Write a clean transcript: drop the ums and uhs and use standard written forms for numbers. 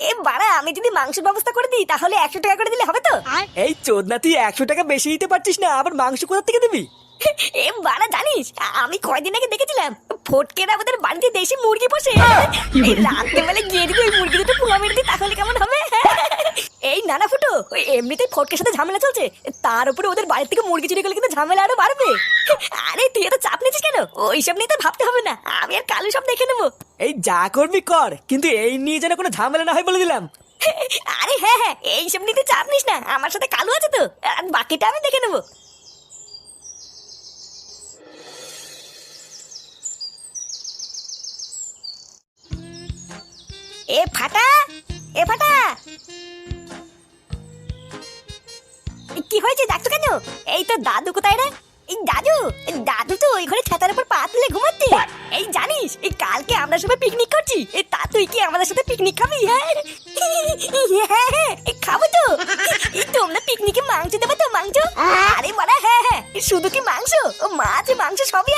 এ বাড়া, আমি যদি মাংসের ব্যবস্থা করে দিই তাহলে 100 টাকা করে দিলে হবে তো? এই চোদনা, তুই 100 টাকা বেশি দিতে পারছিস না, আবার মাংস কোথা থেকে দিবি? এ বাড়া, জানিস আমি কয়দিন আগে দেখেছিলাম ফটকেরা আমাদের বাড়িতে দেশি মুরগি পোষে। এই রাত্রে বেলা গিয়ে যদি ওই মুরগি দুটো পুঙ্গা মেরে দিই তাহলে কেমন হবে? এই নানা ফুটো, ওই এমনিতেই ফটকের সাথে ঝামেলা চলছে, তার উপরে ওদের বাড়ি থেকে মুরগি চুরি করলে কিন্তু ঝামেলা আরো বাড়বে। আরে তুই এত চাপ নিচ্ছিস কেন? ওইসব নিয়ে তো ভাবতে হবে না, আমি আর কালু সব দেখে নেবো। এই যা করবি কর, কিন্তু এই নিয়ে যেন কোনো ঝামেলা না হয় বলে দিলাম। আরে হ্যাঁ হ্যাঁ, এইসব নিয়ে তুই চাপ নিস না, আমার সাথে কালু আছে তো, আর বাকিটা আমি দেখে নেবো। এ ফাটা, এ ফাটা, কি হয়েছে, ডাকছো কেন? এই তো দাদু কোথায় রে? এই দাদু, দাদু তো ওই ঘরে ছাতার উপর পা তুলে ঘুমাচ্ছে। এই জানিস, এই কালকে আমরা সবাই পিকনিক করছি, এই তা তুই কি আমাদের সাথে পিকনিক খাবি? হ্যাঁ হ্যাঁ হ্যাঁ, খাবো তো। এই তোমরা পিকনিকে মাংস দেবে তো? মাংস? আরে বাড়া হ্যাঁ হ্যাঁ, শুধু কি মাংস, ও মাছ মাংস সবই আছে।